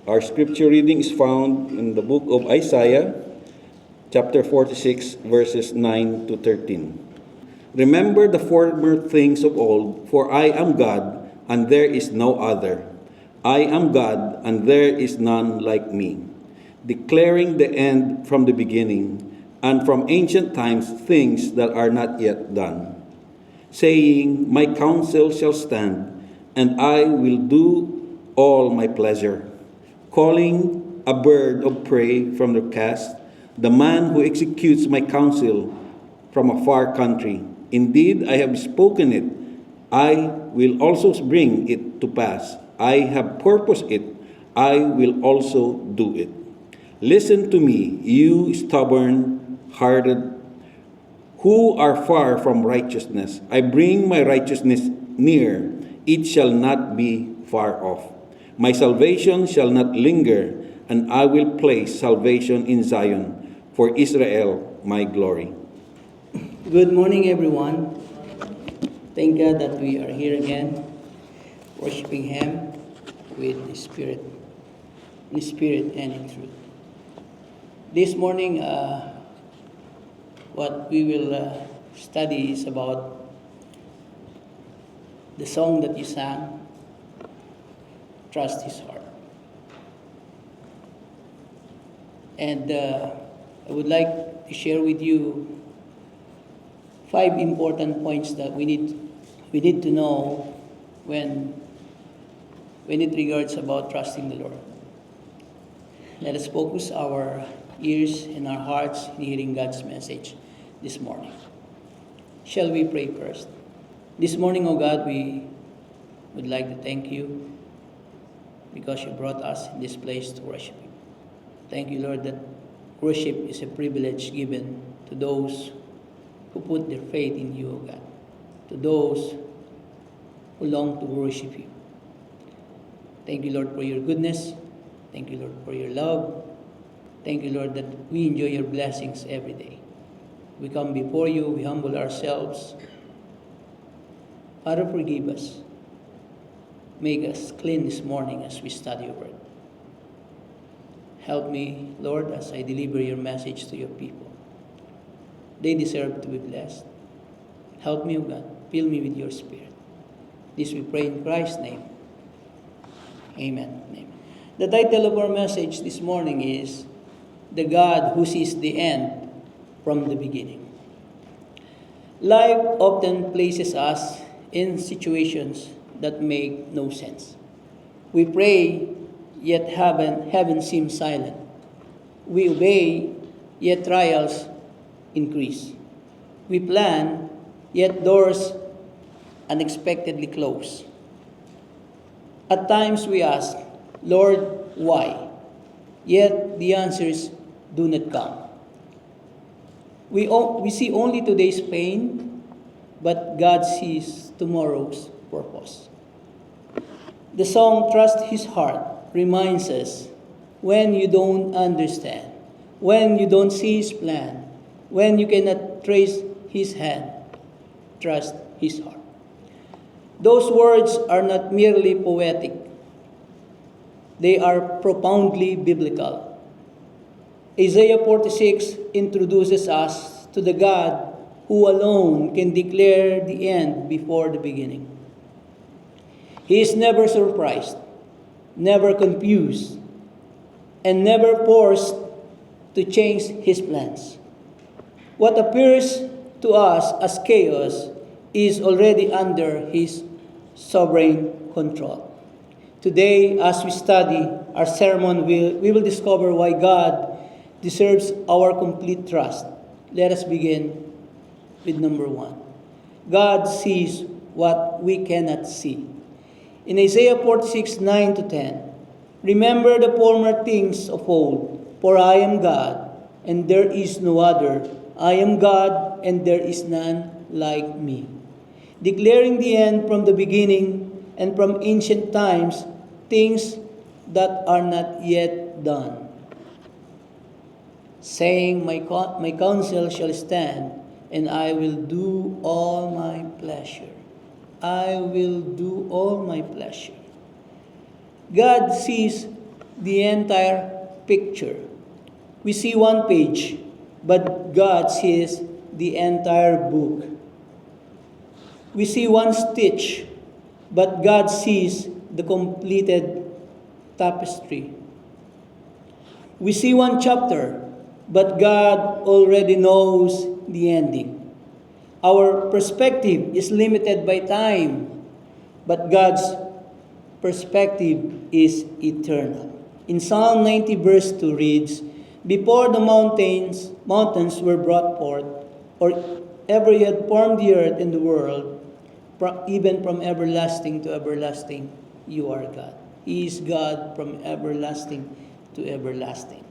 Our scripture reading is found in the book of Isaiah, chapter 46, verses 9 to 13. Remember the former things of old, for I am God, and there is no other. I am God, and there is none like me, declaring the end from the beginning, and from ancient times things that are not yet done, saying, My counsel shall stand, and I will do all my pleasure, calling a bird of prey from the cast, the man who executes my counsel from a far country. Indeed, I have spoken it. I will also bring it to pass. I have purposed it. I will also do it. Listen to me, you stubborn-hearted who are far from righteousness. I bring my righteousness near. It shall not be far off. My salvation shall not linger, and I will place salvation in Zion for Israel, my glory. Good morning, everyone. Thank God that we are here again, worshiping Him with the Spirit, and in truth. This morning, what we will study is about the song that you sang, Trust His Heart. And I would like to share with you 5 important points that we need to know when it regards about trusting the Lord. Let us focus our ears and our hearts in hearing God's message this morning. Shall we pray first? This morning, O God, we would like to thank you because you brought us in this place to worship you. Thank you, Lord, that worship is a privilege given to those who put their faith in you, O God, to those who long to worship you. Thank you, Lord, for your goodness. Thank you, Lord, for your love. Thank you, Lord, that we enjoy your blessings every day. We come before you, we humble ourselves. Father, forgive us. Make us clean this morning as we study your word. Help me, Lord, as I deliver your message to your people. They deserve to be blessed. Help me, O God. Fill me with your Spirit. This we pray in Christ's name. Amen. Amen. The title of our message this morning is The God Who Sees the End from the Beginning. Life often places us in situations that make no sense. We pray, yet heaven seems silent. We obey, yet trials increase. We plan, yet doors unexpectedly close. At times we ask, Lord, why? Yet the answers do not come. We see only today's pain, but God sees tomorrow's purpose. The song Trust His Heart reminds us when you don't understand, when you don't see His plan, when you cannot trace His hand, trust His heart. Those words are not merely poetic. They are profoundly biblical. Isaiah 46 introduces us to the God who alone can declare the end before the beginning. He is never surprised, never confused, and never forced to change His plans. What appears to us as chaos is already under His sovereign control. Today, as we study our sermon, we will discover why God deserves our complete trust. Let us begin with number 1. God sees what we cannot see. In Isaiah 46, 9 to 10, remember the former things of old, for I am God, and there is no other. I am God, and there is none like me. Declaring the end from the beginning, and from ancient times, things that are not yet done. Saying, my counsel shall stand, and I will do all my pleasure. I will do all my pleasure. God sees the entire picture. We see one page, but God sees the entire book. We see one stitch, but God sees the completed tapestry. We see one chapter, but God already knows the ending. Our perspective is limited by time, but God's perspective is eternal. In Psalm 90 verse 2 reads, "Before the mountains were brought forth, or ever He had formed the earth and the world, even from everlasting to everlasting, you are God." He is God from everlasting to everlasting.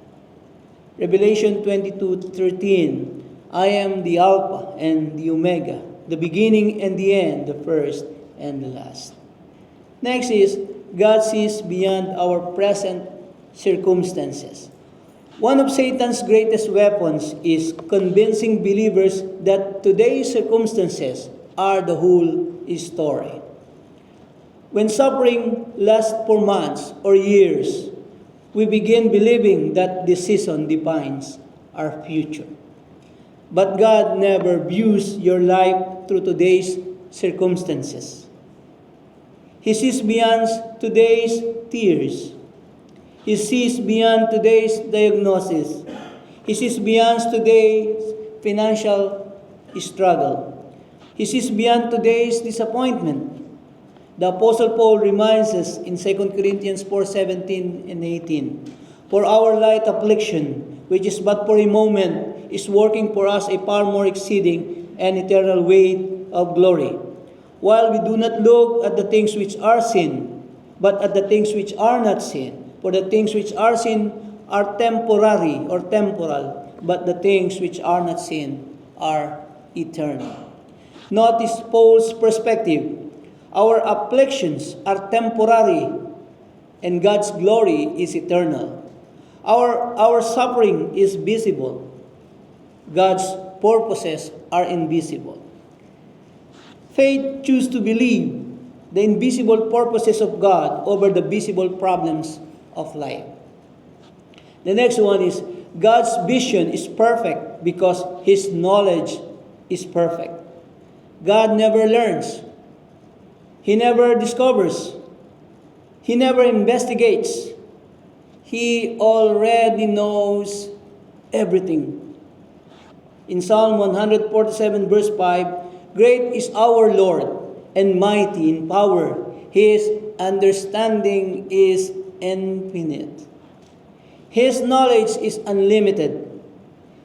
Revelation 22:13, "I am the Alpha and the Omega, the beginning and the end, the first and the last." Next is, God sees beyond our present circumstances. One of Satan's greatest weapons is convincing believers that today's circumstances are the whole story. When suffering lasts for months or years, we begin believing that this season defines our future. But God never views your life through today's circumstances. He sees beyond today's tears. He sees beyond today's diagnosis. He sees beyond today's financial struggle. He sees beyond today's disappointment. The Apostle Paul reminds us in 2 Corinthians 4:17 and 18, "For our light affliction, which is but for a moment, is working for us a far more exceeding and eternal weight of glory. While we do not look at the things which are seen, but at the things which are not seen. For the things which are seen are temporary or temporal, but the things which are not seen are eternal." Notice Paul's perspective. Our afflictions are temporary, and God's glory is eternal. Our suffering is visible. God's purposes are invisible. Faith chooses to believe the invisible purposes of God over the visible problems of life. The next one is, God's vision is perfect because His knowledge is perfect. God never learns. He never discovers. He never investigates. He already knows everything. In Psalm 147 verse 5, "Great is our Lord and mighty in power. His understanding is infinite. His knowledge is unlimited.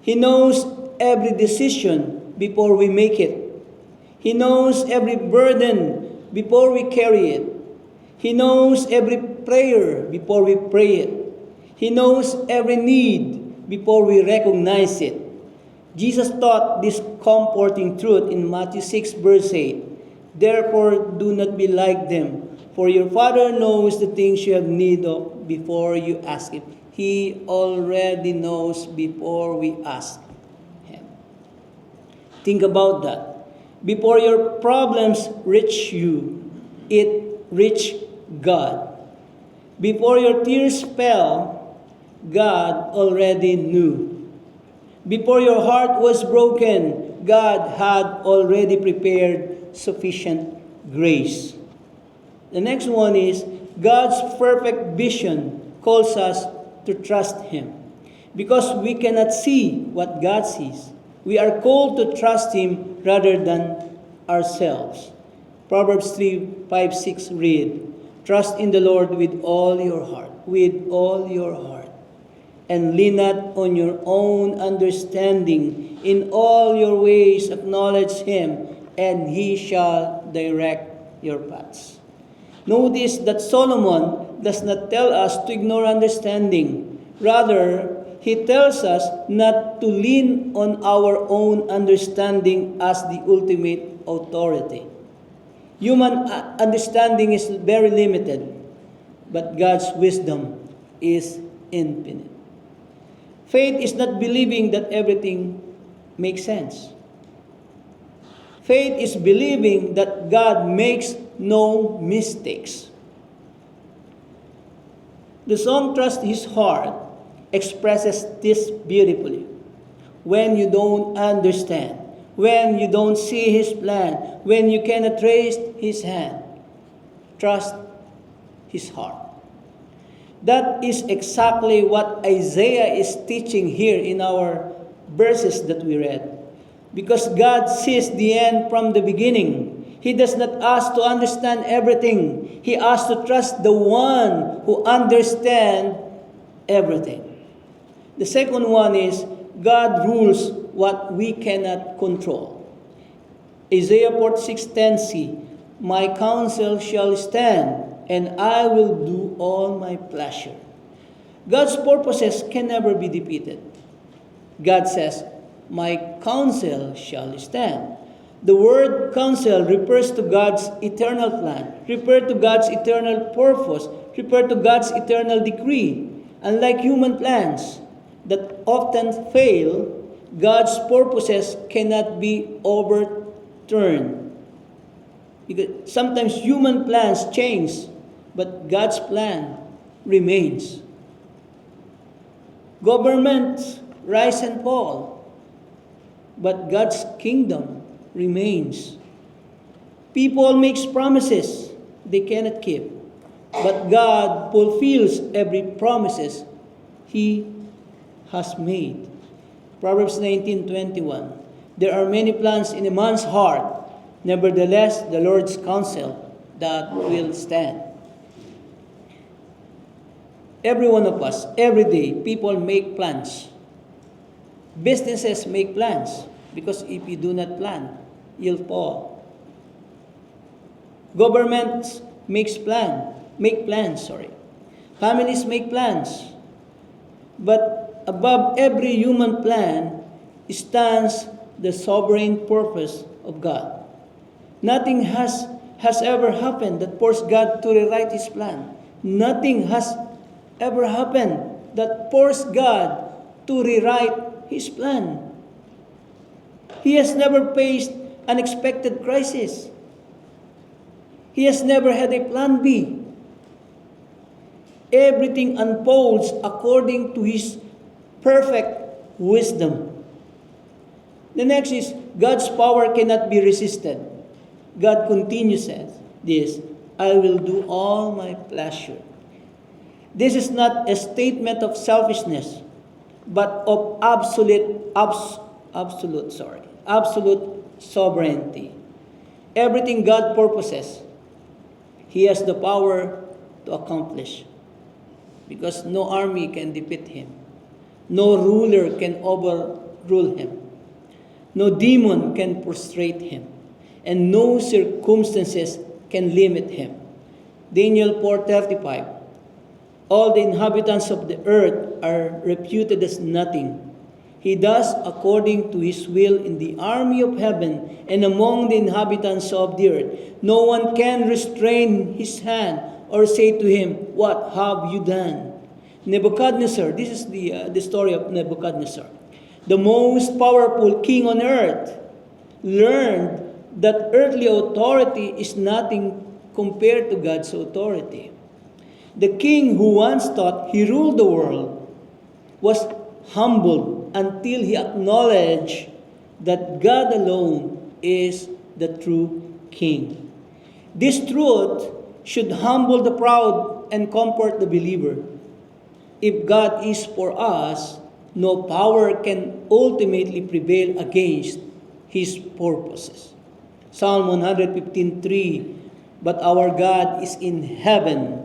He knows every decision before we make it. He knows every burden before we carry it. He knows every prayer before we pray it. He knows every need before we recognize it." Jesus taught this comforting truth in Matthew 6 verse 8. "Therefore do not be like them, for your Father knows the things you have need of before you ask Him." He already knows before we ask Him. Think about that. Before your problems reach you, it reached God. Before your tears fell, God already knew. Before your heart was broken, God had already prepared sufficient grace. The next one is, God's perfect vision calls us to trust Him. Because we cannot see what God sees, we are called to trust Him rather than ourselves. Proverbs 3:5-6 read, "Trust in the Lord with all your heart, and lean not on your own understanding. In all your ways acknowledge Him, and He shall direct your paths." Notice that Solomon does not tell us to ignore understanding. Rather, he tells us not to lean on our own understanding as the ultimate authority. Human understanding is very limited, but God's wisdom is infinite. Faith is not believing that everything makes sense. Faith is believing that God makes no mistakes. The song Trust His Heart expresses this beautifully. When you don't understand, when you don't see His plan, when you cannot trace His hand, trust His heart. That is exactly what Isaiah is teaching here in our verses that we read. Because God sees the end from the beginning. He does not ask to understand everything. He asks to trust the one who understands everything. The second one is God rules what we cannot control. Isaiah 46:10c, my counsel shall stand, and I will do all my pleasure. God's purposes can never be defeated. God says, my counsel shall stand. The word counsel refers to God's eternal plan, refers to God's eternal purpose, refers to God's eternal decree. Unlike human plans that often fail, God's purposes cannot be overturned. Because sometimes human plans change, but God's plan remains. Governments rise and fall, but God's kingdom remains. People make promises they cannot keep, but God fulfills every promises He has made. Proverbs 19:21. There are many plans in a man's heart, nevertheless the Lord's counsel that will stand. Every one of us, every day, people make plans. Businesses make plans, because if you do not plan, you'll fall. Governments make plans. Families make plans. But above every human plan stands the sovereign purpose of God. Nothing has ever happened that forced God to rewrite His plan. Nothing has ever happened that forced God to rewrite His plan. He has never faced unexpected crisis. He has never had a plan B. Everything unfolds according to His perfect wisdom. The next is, God's power cannot be resisted. God continues says this, I will do all my pleasure. This is not a statement of selfishness, but of absolute sovereignty. Everything God purposes, He has the power to accomplish. Because no army can defeat Him. No ruler can overrule Him. No demon can prostrate Him. And no circumstances can limit Him. Daniel 4:35. All the inhabitants of the earth are reputed as nothing. He does according to His will in the army of heaven and among the inhabitants of the earth. No one can restrain His hand or say to Him, what have you done? Nebuchadnezzar, this is the story of Nebuchadnezzar, the most powerful king on earth, learned that earthly authority is nothing compared to God's authority. The king who once thought he ruled the world was humbled until he acknowledged that God alone is the true king. This truth should humble the proud and comfort the believer. If God is for us, no power can ultimately prevail against His purposes. Psalm 115:3, but our God is in heaven.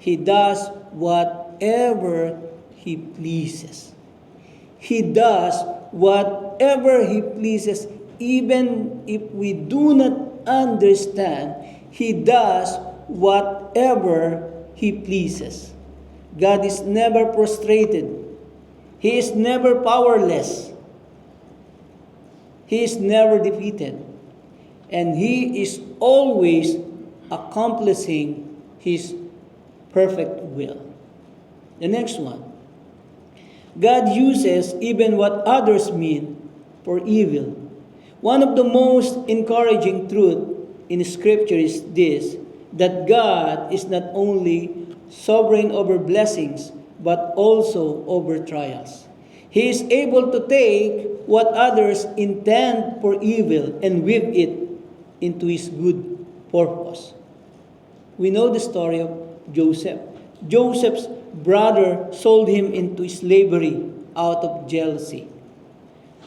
He does whatever He pleases. He does whatever He pleases, even if we do not understand. He does whatever He pleases. God is never prostrated. He is never powerless. He is never defeated. And He is always accomplishing His perfect will. The next one. God uses even what others mean for evil. One of the most encouraging truths in Scripture is this, that God is not only sovereign over blessings, but also over trials. He is able to take what others intend for evil and weave it into His good purpose. We know the story of Joseph. Joseph's brother sold him into slavery out of jealousy.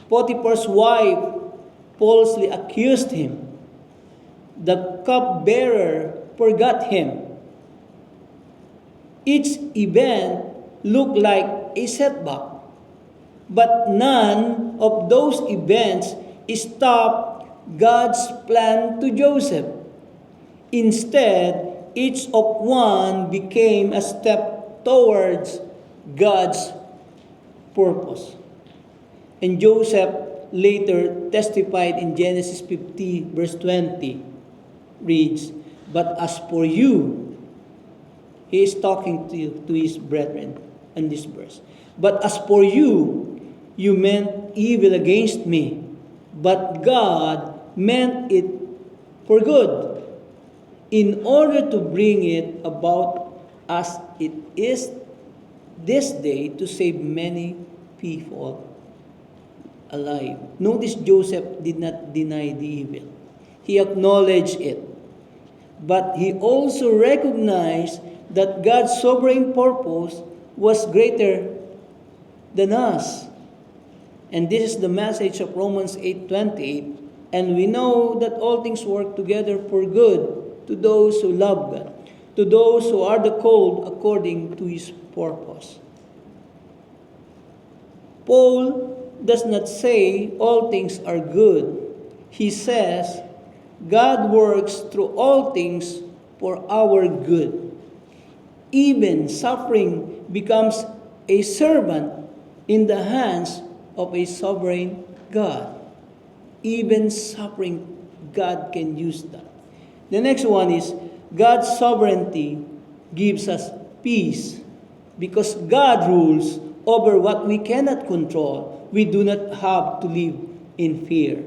Potiphar's wife falsely accused him. The cupbearer forgot him. Each event looked like a setback, but none of those events stopped God's plan to Joseph. Instead, each of one became a step towards God's purpose. And Joseph later testified in Genesis 50 verse 20 reads, "But as for you," he is talking to his brethren in this verse, "But as for you, you meant evil against me, but God meant it for good, in order to bring it about as it is this day to save many people alive." Notice Joseph did not deny the evil. He acknowledged it. But he also recognized that God's sovereign purpose was greater than us. And this is the message of Romans 8:28. And we know that all things work together for good to those who love God, to those who are the called according to His purpose. Paul does not say all things are good. He says God works through all things for our good. Even suffering becomes a servant in the hands of a sovereign God. Even suffering, God can use that. The next one is God's sovereignty gives us peace. Because God rules over what we cannot control, we do not have to live in fear.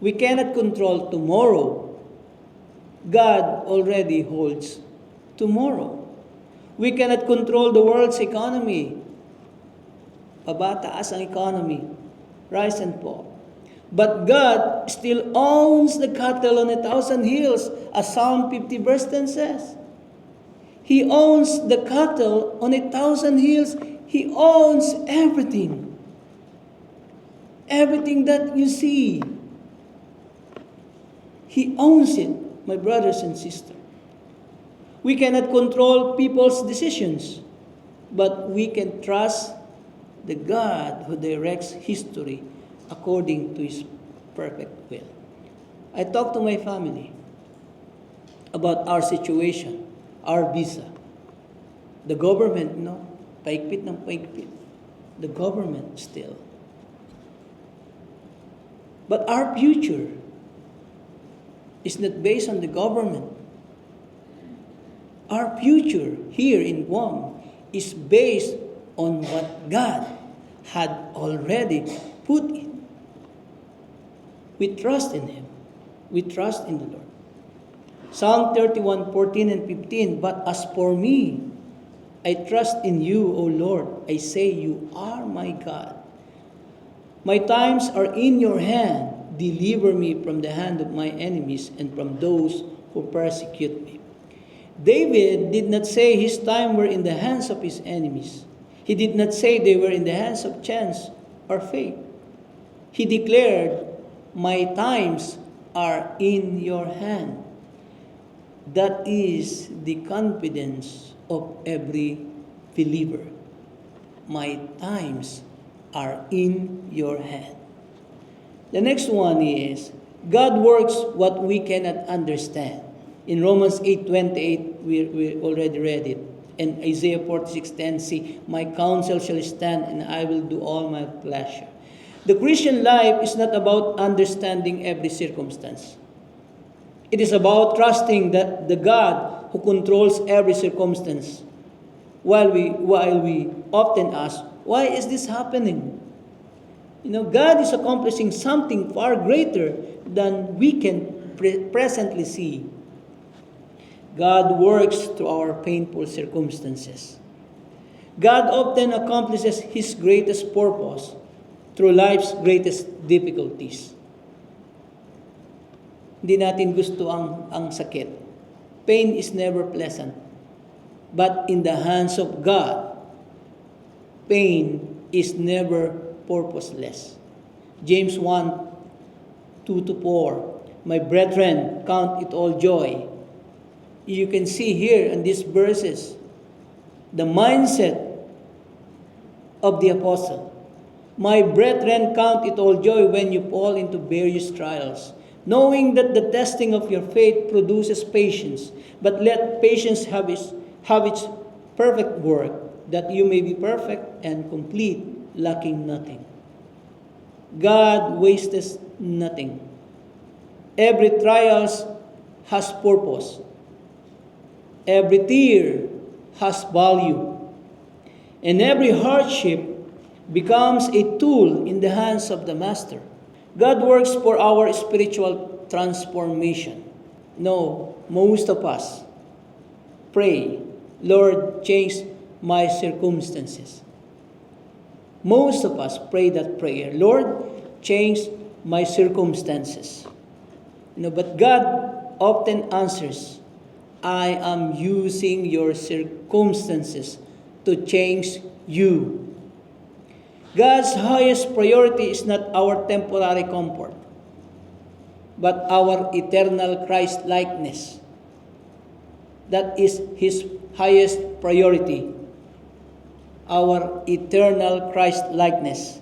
We cannot control tomorrow. God already holds tomorrow. We cannot control the world's economy. Pabataas ang economy, rise and fall. But God still owns the cattle on 1,000 hills, as Psalm 50 verse 10 says. He owns the cattle on 1,000 hills. He owns everything. Everything that you see. He owns it, my brothers and sisters. We cannot control people's decisions, but we can trust the God who directs history according to His perfect will. I talked to my family about our situation, our visa. The government, paigpit ng paigpit. The government still. But our future is not based on the government. Our future here in Guam is based on what God had already put in. We trust in Him. We trust in the Lord. Psalm 31:14 and 15, "But as for me, I trust in you, O Lord. I say, you are my God. My times are in your hand. Deliver me from the hand of my enemies and from those who persecute me." David did not say his time were in the hands of his enemies. He did not say they were in the hands of chance or fate. He declared, "My times are in your hand." That is the confidence of every believer. My times are in your hand. The next one is, God works what we cannot understand. In Romans 8:28, we already read it. And Isaiah 46:10, "See, my counsel shall stand, and I will do all my pleasure." The Christian life is not about understanding every circumstance. It is about trusting that the God who controls every circumstance. While we often ask, why is this happening? God is accomplishing something far greater than we can presently see. God works through our painful circumstances. God often accomplishes His greatest purpose through life's greatest difficulties. Hindi natin gusto ang sakit. Pain is never pleasant. But in the hands of God, pain is never purposeless. James 1:2-4. My brethren, count it all joy. You can see here in these verses the mindset of the apostle. My brethren, count it all joy when you fall into various trials, knowing that the testing of your faith produces patience. But let patience have its perfect work, that you may be perfect and complete, lacking nothing. God wastes nothing. Every trial has purpose. Every tear has value. And every hardship becomes a tool in the hands of the Master. God works for our spiritual transformation. No, most of us pray, Lord, change my circumstances. Most of us pray that prayer, Lord, change my circumstances. But God often answers, I am using your circumstances to change you. God's highest priority is not our temporary comfort, but our eternal Christ-likeness. That is His highest priority, our eternal Christ-likeness,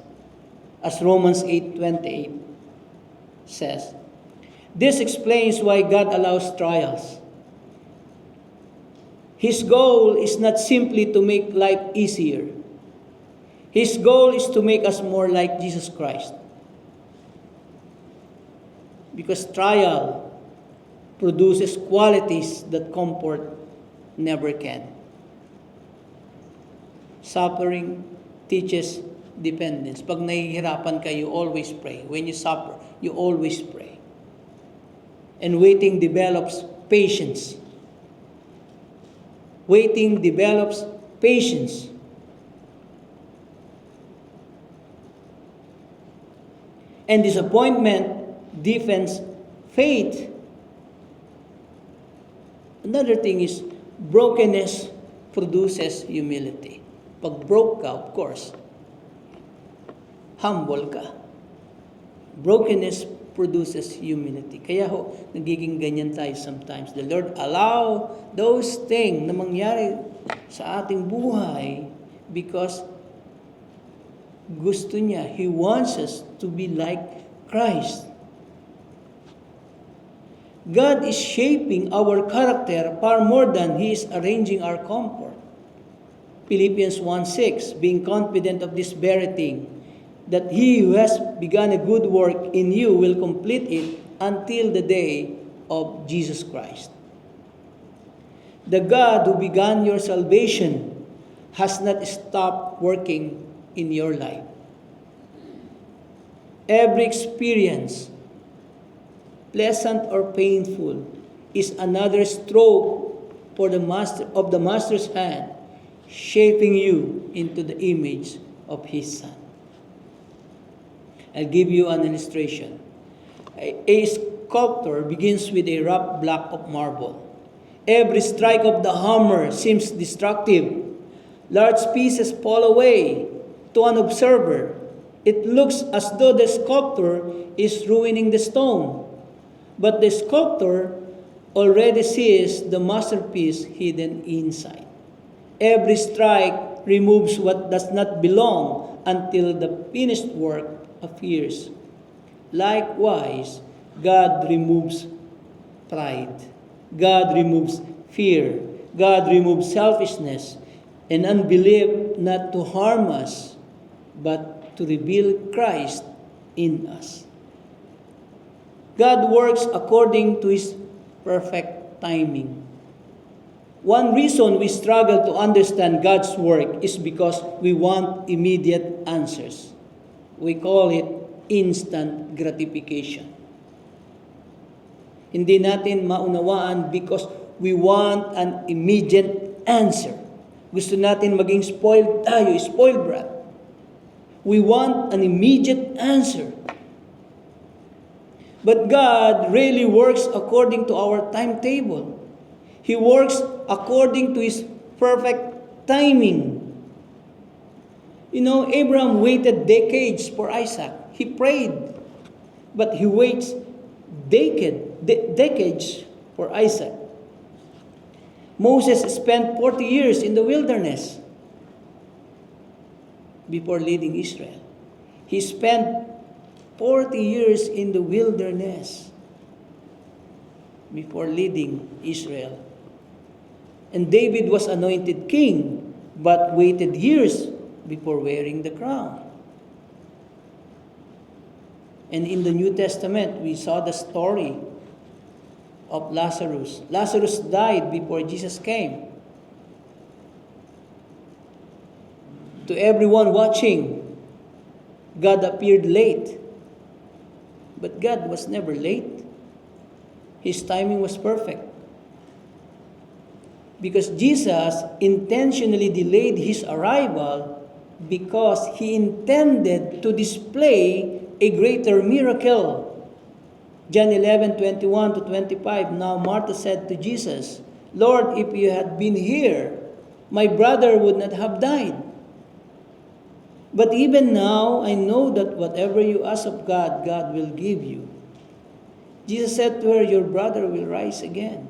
as Romans 8:28 says. This explains why God allows trials. His goal is not simply to make life easier. His goal is to make us more like Jesus Christ. Because trial produces qualities that comfort never can. Suffering teaches dependence. Pag nahihirapan ka, you always pray. When you suffer, you always pray. And waiting develops patience. Waiting develops patience. And disappointment deepens faith. Another thing is, brokenness produces humility. Pag broke ka, of course, humble ka. Brokenness produces humility. Kaya nagiging ganyan tayo sometimes. The Lord allow those things na mangyari sa ating buhay because gusto niya. He wants us to be like Christ. God is shaping our character far more than He is arranging our comfort. Philippians 1:6, being confident of this very thing, that He who has begun a good work in you will complete it until the day of Jesus Christ. The God who began your salvation has not stopped working in your life. Every experience, pleasant or painful, is another stroke for the Master's hand, shaping you into the image of His Son. I'll give you an illustration. A sculptor begins with a rough block of marble. Every strike of the hammer seems destructive. Large pieces fall away. To an observer, it looks as though the sculptor is ruining the stone. But the sculptor already sees the masterpiece hidden inside. Every strike removes what does not belong until the finished work appears. Likewise, God removes pride. God removes fear. God removes selfishness and unbelief, not to harm us, but to reveal Christ in us. God works according to His perfect timing. One reason we struggle to understand God's work is because we want immediate answers. We call it instant gratification. Hindi natin maunawaan because we want an immediate answer. Gusto natin maging spoiled tayo, spoiled brat. We want an immediate answer. But God really works according to our timetable. He works according to His perfect timing. You know, Abraham waited decades for Isaac. He prayed, but he waits decades for Isaac. Moses spent 40 years in the wilderness before leading Israel. He spent 40 years in the wilderness before leading Israel. And David was anointed king, but waited years before wearing the crown. And in the New Testament, we saw the story of Lazarus. Lazarus died before Jesus came. To everyone watching, God appeared late. But God was never late. His timing was perfect. Because Jesus intentionally delayed His arrival because He intended to display a greater miracle. John 11:21 to 25. Now Martha said to Jesus, Lord, if you had been here, my brother would not have died. But even now, I know that whatever you ask of God, God will give you. Jesus said to her, your brother will rise again.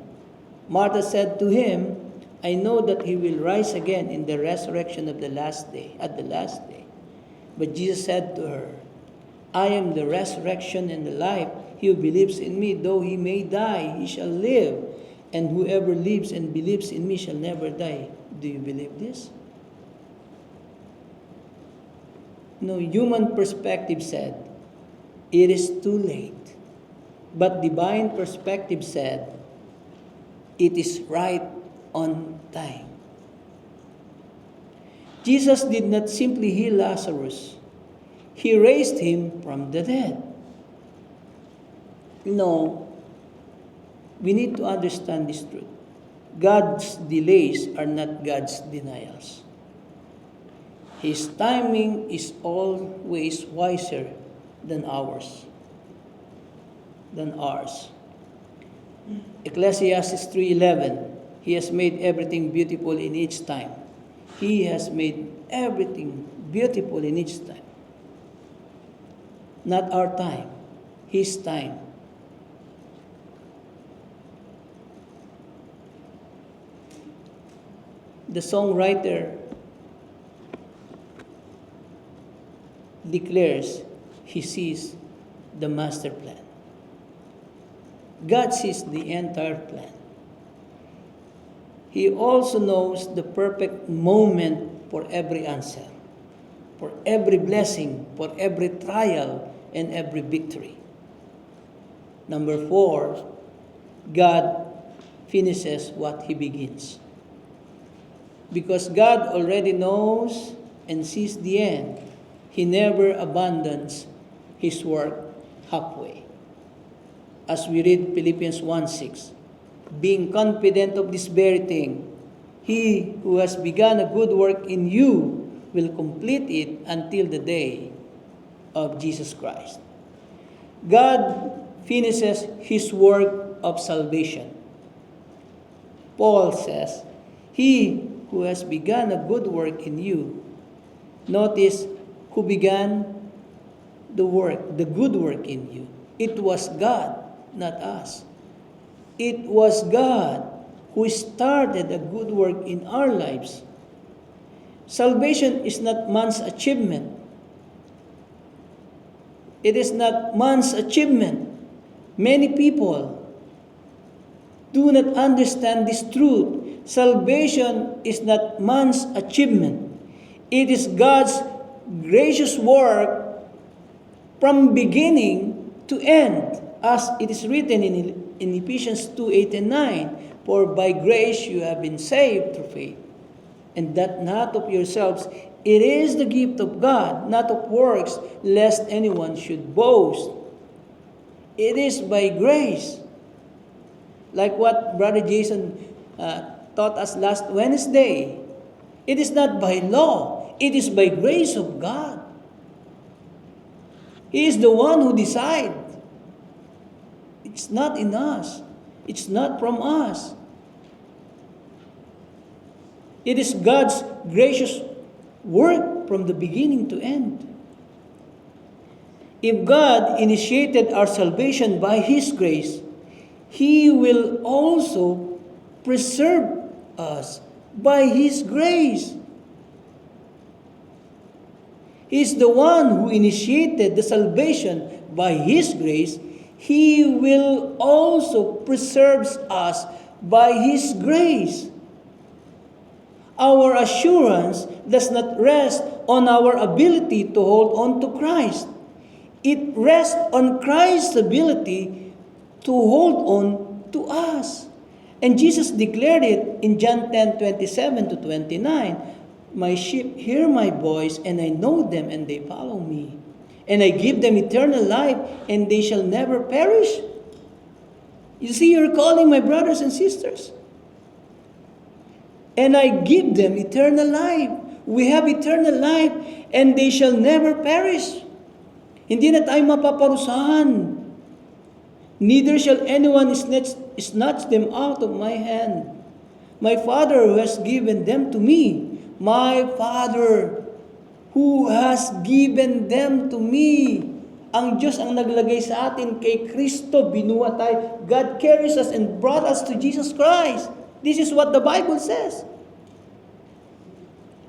Martha said to Him, I know that he will rise again in the resurrection of the last day, at the last day. But Jesus said to her, I am the resurrection and the life. He who believes in me, though he may die, he shall live. And whoever lives and believes in me shall never die. Do you believe this? No, human perspective said, it is too late. But divine perspective said, it is right on time. Jesus did not simply heal Lazarus. He raised him from the dead. No, we need to understand this truth. God's delays are not God's denials. His timing is always wiser than ours. Ecclesiastes 3:11. He has made everything beautiful in each time. He has made everything beautiful in each time. Not our time, His time. The songwriter declares he sees the master plan. God sees the entire plan. He also knows the perfect moment for every answer, for every blessing, for every trial, and every victory. Number 4, God finishes what He begins. Because God already knows and sees the end, He never abandons His work halfway. As we read Philippians 1:6, being confident of this very thing, He who has begun a good work in you will complete it until the day of Jesus Christ. God finishes His work of salvation. Paul says, He who has begun a good work in you. Notice, who began the good work in you. It was God, not us. It was God who started a good work in our lives. Salvation is not man's achievement. It is not man's achievement. Many people do not understand this truth. Salvation is not man's achievement. It is God's gracious work from beginning to end, as it is written in Ephesians 2:8 and 9, for by grace you have been saved through faith, and that not of yourselves. It is the gift of God, not of works, lest anyone should boast. It is by grace. like what Brother Jason taught us last Wednesday. It is not by law, it is by grace of God. He is the one who decides. It's not in us. It's not from us. It is God's gracious work from the beginning to end. If God initiated our salvation by His grace, He will also preserve us by His grace. He is the one who initiated the salvation by His grace. He will also preserve us by His grace. Our assurance does not rest on our ability to hold on to Christ. It rests on Christ's ability to hold on to us. And Jesus declared it in John 10:27 to 29. My sheep hear my voice, and I know them, and they follow me. And I give them eternal life, and they shall never perish. You see, you're calling my brothers and sisters. And I give them eternal life. We have eternal life, and they shall never perish. Hindi na tayo mapaparusahan. Neither shall anyone snatch them out of my hand. My Father who has given them to me. My Father who has given them to me. Ang Diyos ang naglagay sa atin kay Kristo, binuhat tayo. God carries us and brought us to Jesus Christ. This is what the Bible says.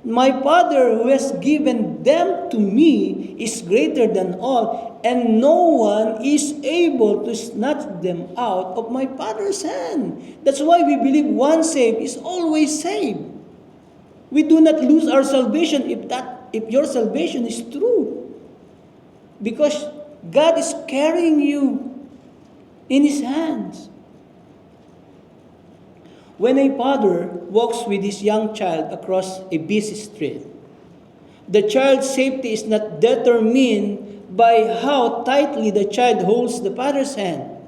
My Father who has given them to me is greater than all, and no one is able to snatch them out of my Father's hand. That's why we believe one saved is always saved. We do not lose our salvation if your salvation is true. Because God is carrying you in His hands. When a father walks with his young child across a busy street, the child's safety is not determined by how tightly the child holds the father's hand.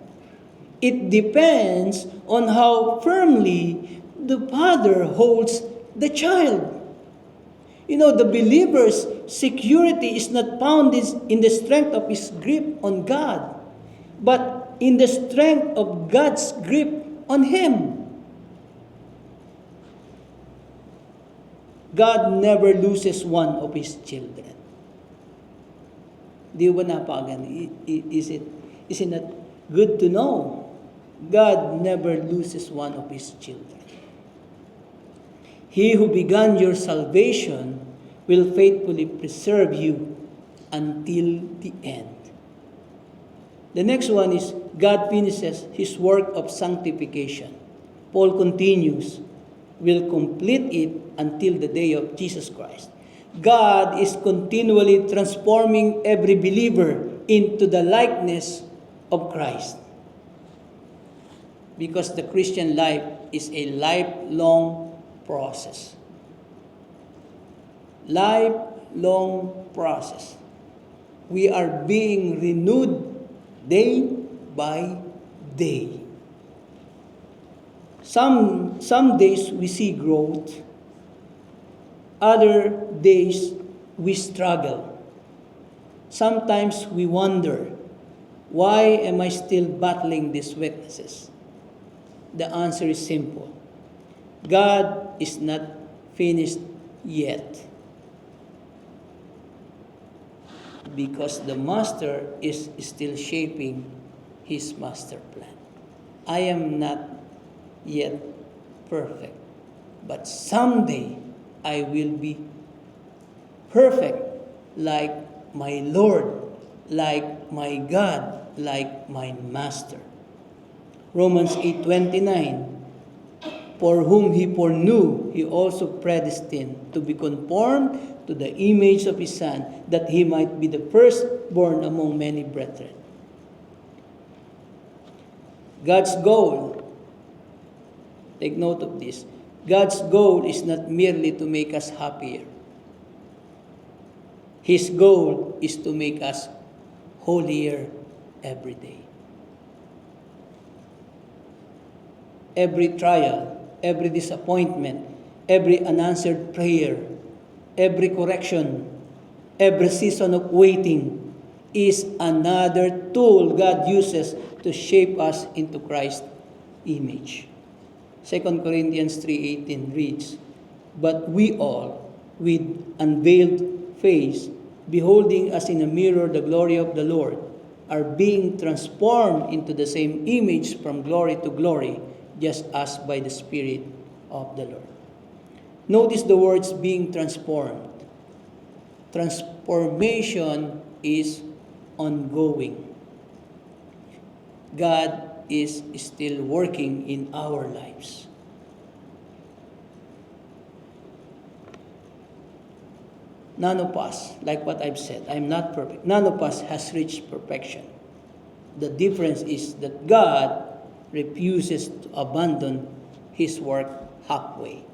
It depends on how firmly the father holds the child. You know, the believer's security is not found in the strength of his grip on God, but in the strength of God's grip on him. God never loses one of His children. Di ba napagan? Is it not good to know? God never loses one of His children. He who began your salvation will faithfully preserve you until the end. The next one is God finishes His work of sanctification. Paul continues, will complete it until the day of Jesus Christ. God is continually transforming every believer into the likeness of Christ. Because the Christian life is a lifelong process. Lifelong process. We are being renewed day by day. Some days we see growth. Other days we struggle. Sometimes we wonder, why am I still battling these weaknesses? The answer is simple. God is not finished yet. Because the master is still shaping his master plan. I am not yet perfect, but someday I will be perfect like my Lord, like my God, like my master. Romans 8:29, for whom He foreknew, He also predestined to be conformed to the image of His Son, that He might be the firstborn among many brethren. God's goal, take note of this, God's goal is not merely to make us happier. His goal is to make us holier every day. every trial, every disappointment, every unanswered prayer, every correction, every season of waiting is another tool God uses to shape us into Christ's image. 2 Corinthians 3:18 reads, "But we all, with unveiled face, beholding as in a mirror the glory of the Lord, are being transformed into the same image from glory to glory, just as by the Spirit of the Lord." Notice the words being transformed. Transformation is ongoing. God is still working in our lives. None of us, like what I've said, I'm not perfect. None of us has reached perfection. The difference is that God refuses to abandon His work halfway.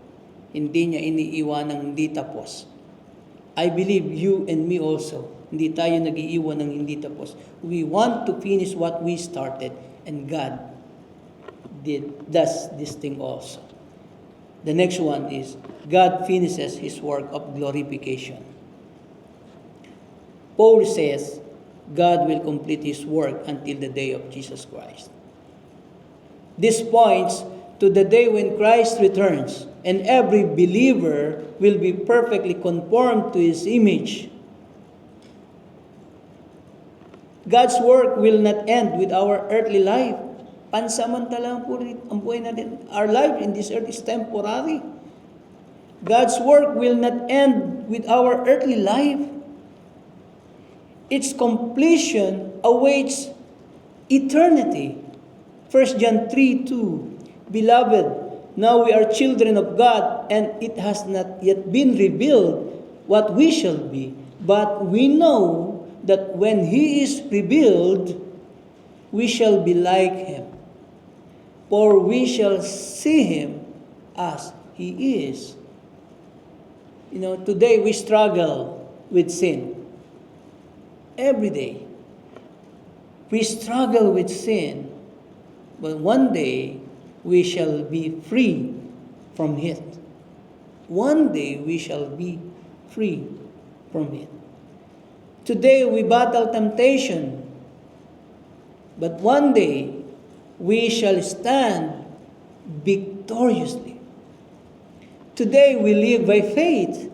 Hindi niya iniiwan ng hindi tapos. I believe you and me also, hindi tayo nag-iiwan ng hindi tapos. We want to finish what we started, and God does this thing also. The next one is, God finishes His work of glorification. Paul says, God will complete His work until the day of Jesus Christ. This points to the day when Christ returns, and every believer will be perfectly conformed to His image. God's work will not end with our earthly life. Pansamantala ang buhay natin. Our life in this earth is temporary. God's work will not end with our earthly life. Its completion awaits eternity. 1 John 3:2, "Beloved, now we are children of God, and it has not yet been revealed what we shall be. But we know that when He is revealed, we shall be like Him. For we shall see Him as He is." Today we struggle with sin. Every day. We struggle with sin. But one day, we shall be free from it. One day, we shall be free from it. Today, we battle temptation. But one day, we shall stand victoriously. Today, we live by faith.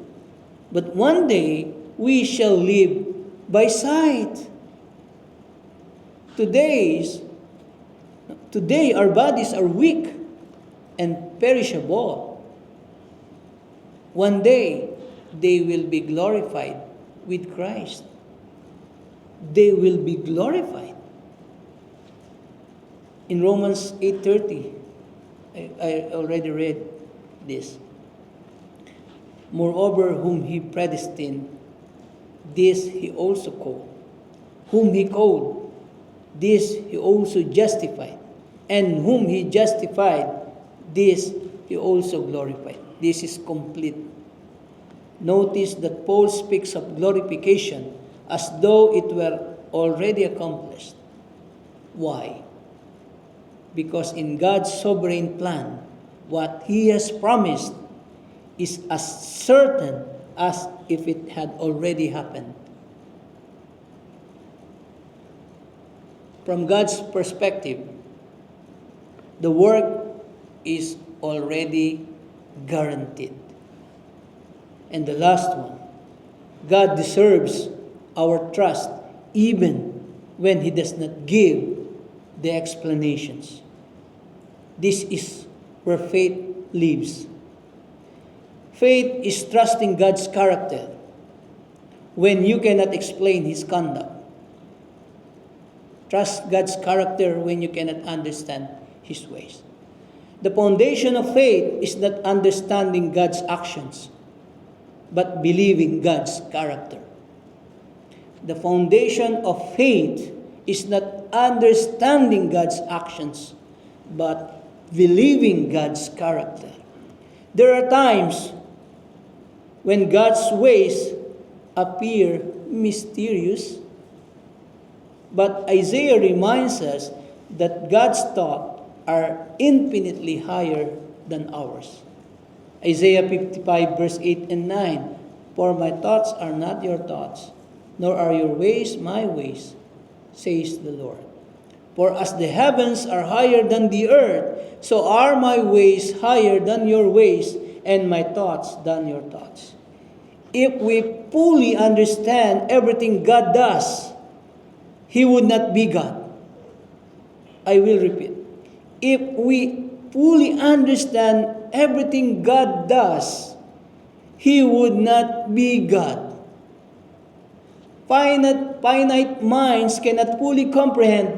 But one day, we shall live by sight. Today, our bodies are weak and perishable. One day, they will be glorified with Christ. They will be glorified. In Romans 8:30, I already read this. "Moreover, whom He predestined, this He also called. Whom He called, this He also justified. And whom He justified, this He also glorified." This is complete. Notice that Paul speaks of glorification as though it were already accomplished. Why? Because in God's sovereign plan, what He has promised is as certain as if it had already happened. From God's perspective, the work is already guaranteed. And the last one, God deserves our trust even when He does not give the explanations. This is where faith lives. Faith is trusting God's character when you cannot explain His conduct. Trust God's character when you cannot understand His ways. The foundation of faith is not understanding God's actions, but believing God's character. The foundation of faith is not understanding God's actions, but believing God's character. There are times when God's ways appear mysterious, but Isaiah reminds us that God's thought are infinitely higher than ours. Isaiah 55 verse 8 and 9, "For my thoughts are not your thoughts, nor are your ways my ways, says the Lord. For as the heavens are higher than the earth, so are my ways higher than your ways, and my thoughts than your thoughts." If we fully understand everything God does, He would not be God. I will repeat. If we fully understand everything God does, He would not be God. Finite minds cannot fully comprehend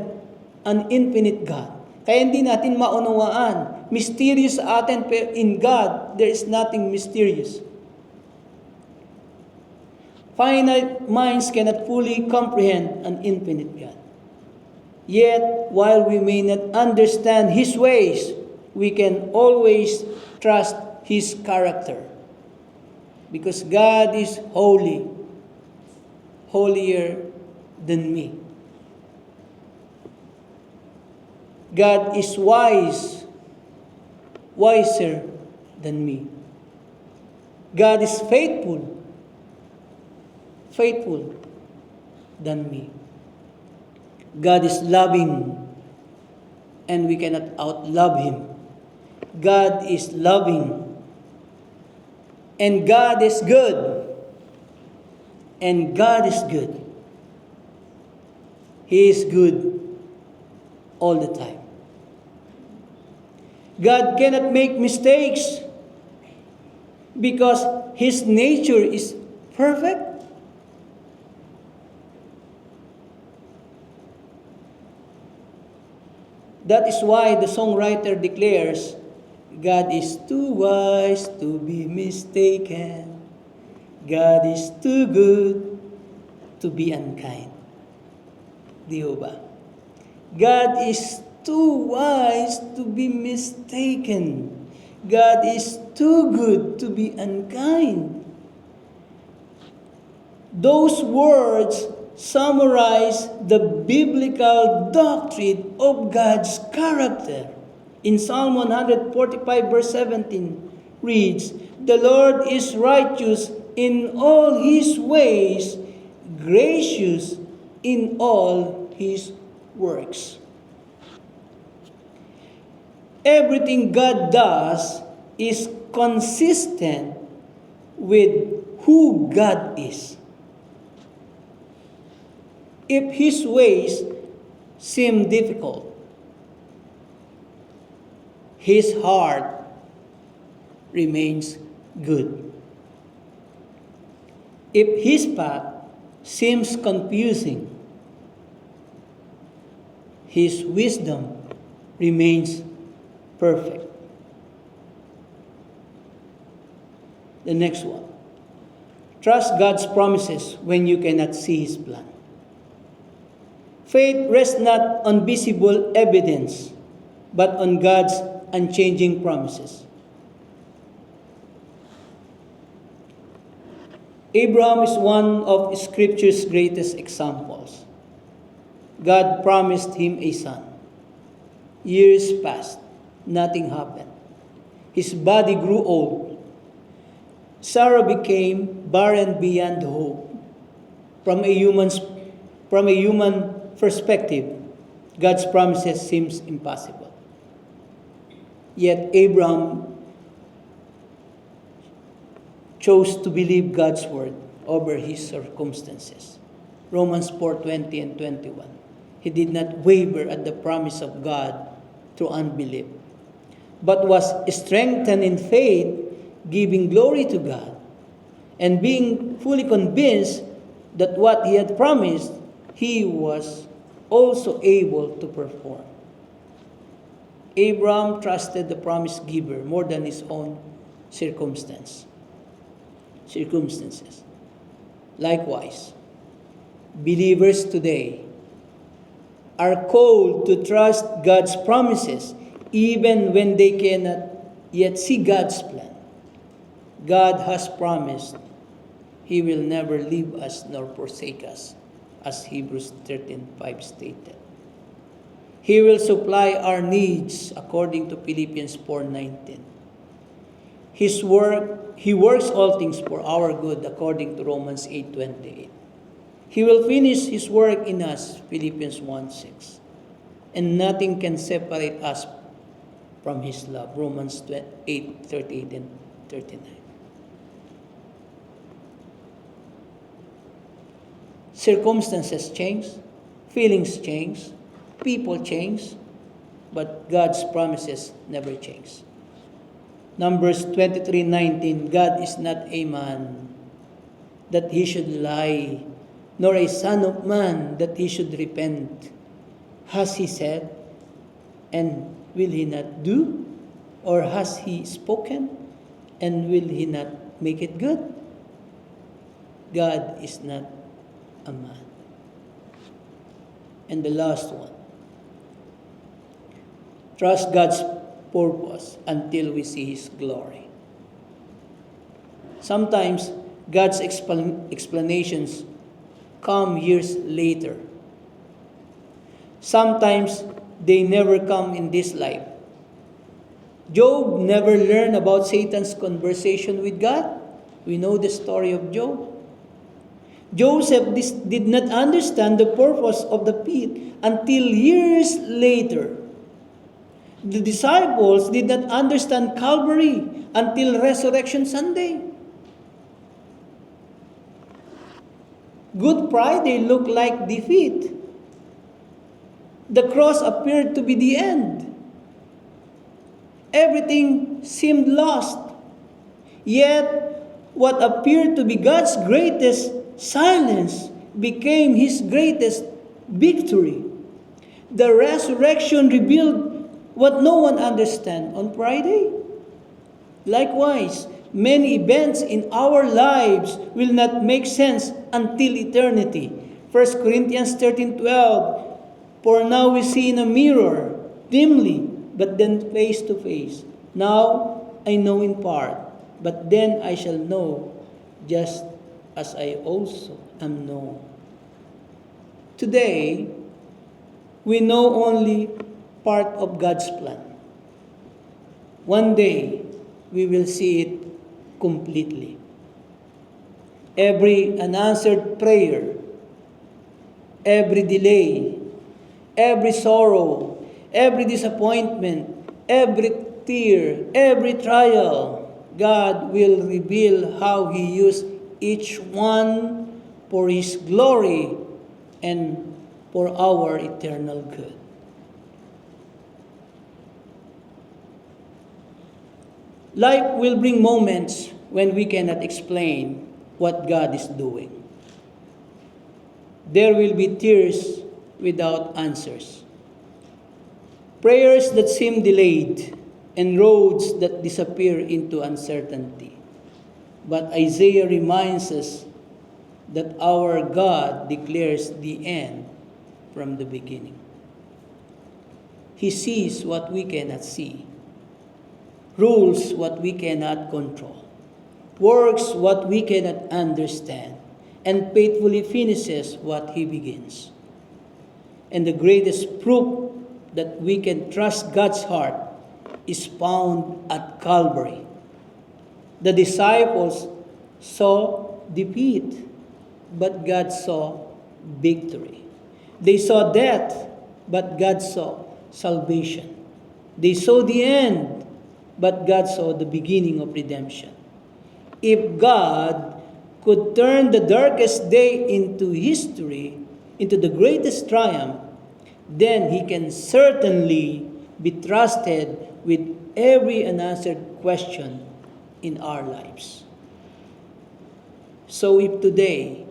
an infinite God. Kaya hindi natin maunawaan. Mysterious sa atin, pero in God, there is nothing mysterious. Finite minds cannot fully comprehend an infinite God. Yet, while we may not understand His ways, we can always trust His character. Because God is holy, holier than me. God is wise, wiser than me. God is faithful, faithful than me. God is loving, and we cannot outlove Him. God is loving, and God is good, and God is good. He is good all the time. God cannot make mistakes because His nature is perfect. That is why the songwriter declares, God is too wise to be mistaken. God is too good to be unkind. Di ba? God is too wise to be mistaken. God is too good to be unkind. Those words summarize the biblical doctrine of God's character. In Psalm 145 verse 17 reads, "The Lord is righteous in all His ways, gracious in all His works." Everything God does is consistent with who God is. If His ways seem difficult, His heart remains good. If His path seems confusing, His wisdom remains perfect. The next one. Trust God's promises when you cannot see His plan. Faith rests not on visible evidence, but on God's unchanging promises. Abraham is one of Scripture's greatest examples. God promised him a son. Years passed, nothing happened. His body grew old. Sarah became barren beyond hope. From a human perspective, God's promises seems impossible. Yet Abraham chose to believe God's word over his circumstances. Romans 4:20 and 21. He did not waver at the promise of God through unbelief, but was strengthened in faith, giving glory to God, and being fully convinced that what he had promised, he was also able to perform. Abraham trusted the promise giver more than his own circumstances. Likewise, believers today are called to trust God's promises even when they cannot yet see God's plan. God has promised He will never leave us nor forsake us, as Hebrews 13:5 stated. He will supply our needs according to Philippians 4:19. He works all things for our good according to Romans 8:28. He will finish His work in us, Philippians 1:6. And nothing can separate us from His love, Romans 8:38 and 39. Circumstances change, feelings change, people change, but God's promises never change. Numbers 23:19, God is not a man that He should lie, nor a son of man that He should repent. Has He said, and will He not do? Or has He spoken, and will He not make it good? God is not a man. And the last one, trust God's purpose until we see His glory. Sometimes God's explanations come years later. Sometimes they never come in this life. Job never learned about Satan's conversation with God. We know the story of Job. Joseph did not understand the purpose of the pit until years later. The disciples did not understand Calvary until Resurrection Sunday. Good Friday looked like defeat. The cross appeared to be the end. Everything seemed lost. Yet, what appeared to be God's greatest silence became His greatest victory. The resurrection revealed what no one understands on Friday. Likewise, many events in our lives will not make sense until eternity. 1 Corinthians 13:12, for now we see in a mirror, dimly, but then face to face. Now I know in part, but then I shall know, just as I also am known. Today, we know only part of God's plan. One day, we will see it completely. Every unanswered prayer, every delay, every sorrow, every disappointment, every tear, every trial, God will reveal how He used each one for His glory and for our eternal good. Life will bring moments when we cannot explain what God is doing. There will be tears without answers, prayers that seem delayed, and roads that disappear into uncertainty. But Isaiah reminds us that our God declares the end from the beginning. He sees what we cannot see, rules what we cannot control, works what we cannot understand, and faithfully finishes what He begins. And the greatest proof that we can trust God's heart is found at Calvary. The disciples saw defeat, but God saw victory. They saw death, but God saw salvation. They saw the end, but God saw the beginning of redemption. If God could turn the darkest day into history, into the greatest triumph, then He can certainly be trusted with every unanswered question in our lives. So if today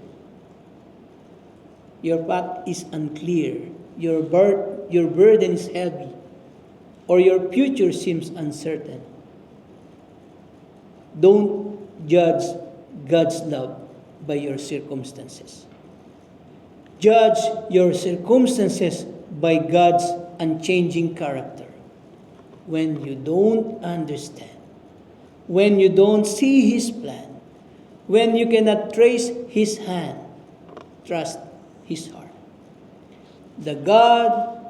your path is unclear, your burden is heavy, or your future seems uncertain, don't judge God's love by your circumstances. Judge your circumstances by God's unchanging character. When you don't understand, when you don't see His plan, when you cannot trace His hand, trust His heart. The God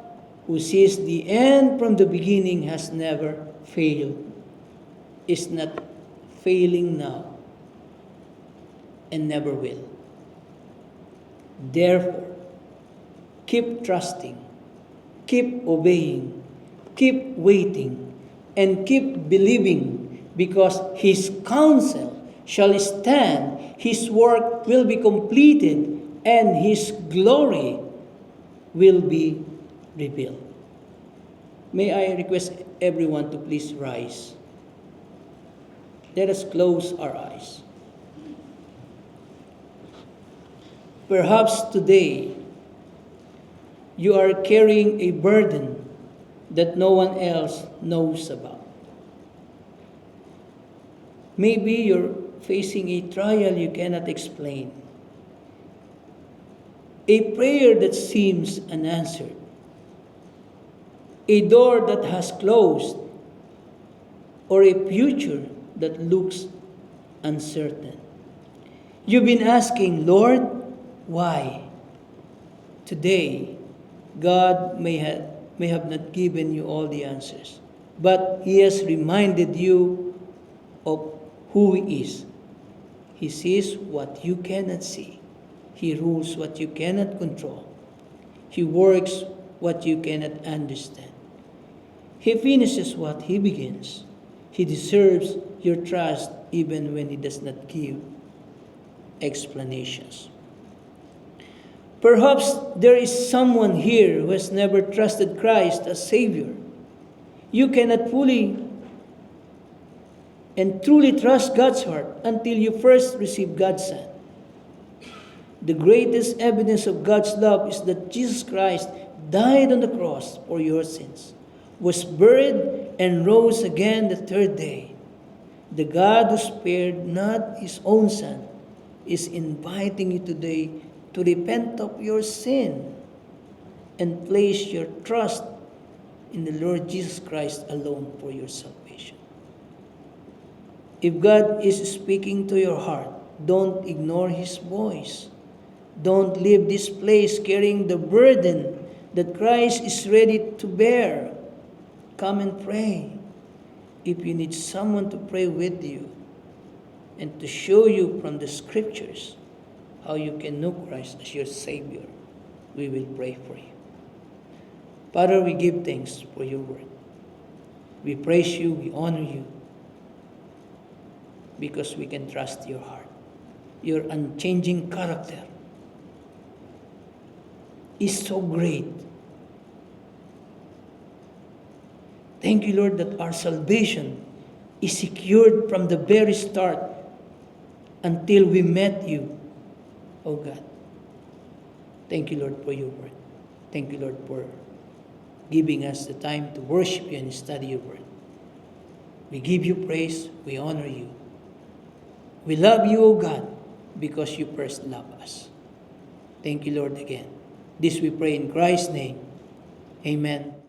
who sees the end from the beginning, has never failed, is not failing now, and never will. Therefore, keep trusting, keep obeying, keep waiting, and keep believing, because His counsel shall stand, His work will be completed, and His glory will be revealed. May I request everyone to please rise. Let us close our eyes. Perhaps today you are carrying a burden that no one else knows about. Maybe you're facing a trial you cannot explain, a prayer that seems unanswered, a door that has closed, or a future that looks uncertain. You've been asking, Lord, why? Today, God may have not given you all the answers, but He has reminded you of who He is. He sees what you cannot see. He rules what you cannot control. He works what you cannot understand. He finishes what He begins. He deserves your trust even when He does not give explanations. Perhaps there is someone here who has never trusted Christ as Savior. You cannot fully and truly trust God's heart until you first receive God's Son. The greatest evidence of God's love is that Jesus Christ died on the cross for your sins, was buried, and rose again the third day. The God who spared not His own Son is inviting you today to repent of your sin and place your trust in the Lord Jesus Christ alone for your salvation. If God is speaking to your heart, don't ignore His voice. Don't leave this place carrying the burden that Christ is ready to bear. Come and pray. If you need someone to pray with you and to show you from the Scriptures how you can know Christ as your Savior, we will pray for you. Father, we give thanks for your word. We praise you, we honor you, because we can trust your heart. Your unchanging character is so great. Thank you, Lord, that our salvation is secured from the very start until we met you, oh God. Thank you, Lord, for your word. Thank you, Lord, for giving us the time to worship you and study your word. We give you praise, we honor you. We love you, O God, because you first loved us. Thank you, Lord, again. This we pray in Christ's name. Amen.